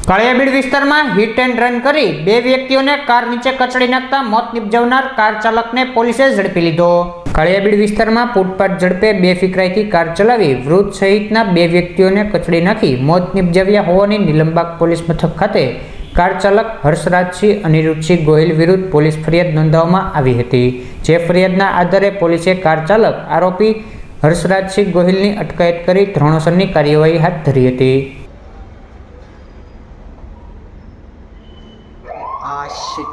કાળિયાબીડ વિસ્તારમાં hit and run કરી બે વ્યક્તિઓને કાર નીચે કચડી નાખતા મોત નિપજાવનાર કાર ચાલકને પોલીસે ઝડપી લીધો। કાળિયાબીડ વિસ્તારમાં પૂટપાટ ઝડપે બેફિકરાઈથી કાર ચલાવી વૃદ્ધ સહિતના બે વ્યક્તિઓને કચડી નાખી મોત નિપજાવ્યા હોવાની નીલમબાગ પોલીસ મથક ખાતે કાર ચાલક હર્ષરાજસિંહ અનિરુદ્ધસિંહ ગોહિલ વિરુદ્ધ પોલીસ ફરિયાદ નોંધાવવામાં આવી હતી। જે ફરિયાદના આધારે પોલીસે કાર ચાલક આરોપી હર્ષરાજસિંહ ગોહિલની અટકાયત કરી ધોરણસરની કાર્યવાહી હાથ ધરી હતી। shit.